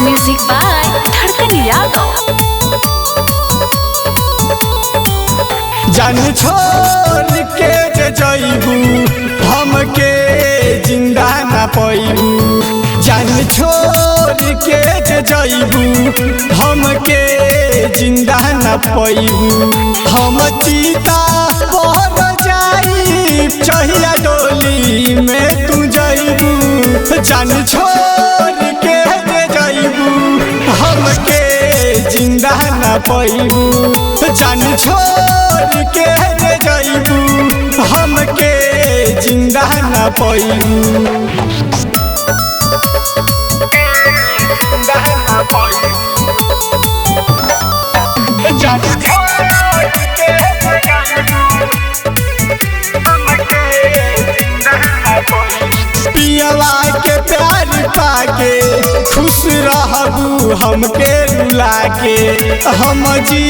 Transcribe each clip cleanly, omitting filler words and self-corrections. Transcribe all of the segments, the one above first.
Music by धड़कन यादव। जान छोड़ के जे जइबू हमके जिंदा ना पइबू। जान छोड़ के जे जइबू हमके जिंदा ना पइबू। हम चीता पर जाई चहिया डोली में तू जइबू। जान छोड़ के जे जइबू हमके जिंदा ना पइबू। जान छोड़ के जे जइबू हमके जिंदा ना पइबू। पियवा के प्यार पाके खुश रहबू हमके रुला के। हम जी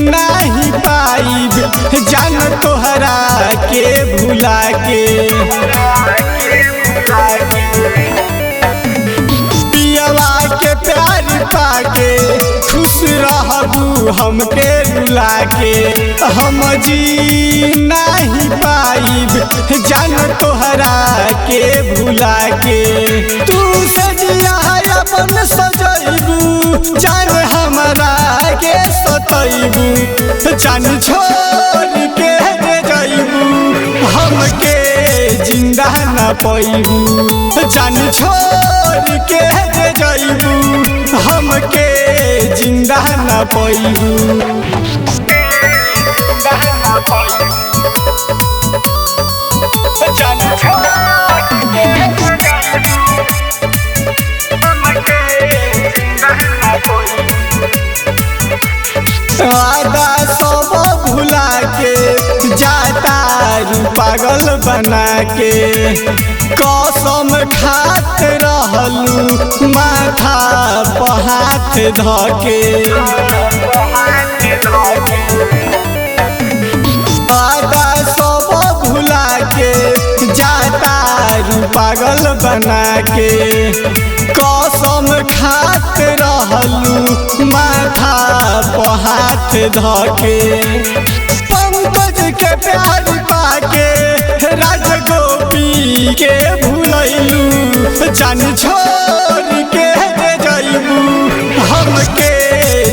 नहीं पाइब जान तोहरा के भुला के। पियवा के प्यार पाके खुश रहबू हमके रुला के। हम जी नहीं पाइब जान तोहरा के भुला के। तू सजिया अपन सजइबू जान हमरा के सतइबू। जान छोड़ के जइबू हमके जिंदा ना पइबू। जान छोड़ के जइबू हमके जिंदा ना पइबू। आदा सब भुला के जाता पागल बना के। कसम खात रहलू माथा पर हाथ धके। आदा सब भुला के जाता पागल बना के। कसम खात रहलू माथा पर हाथ धके। पंकज के प्यार पाके राजगोपी के भूलैलू। जान छोड़ के जइबू हमके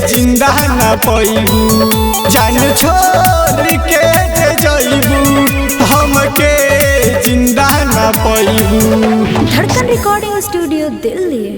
जिंदा ना पइबू। जान छोड़ के जइबू हमके जिंदा ना पइबू। धड़कन रिकॉर्डिंग स्टूडियो दिल्ली।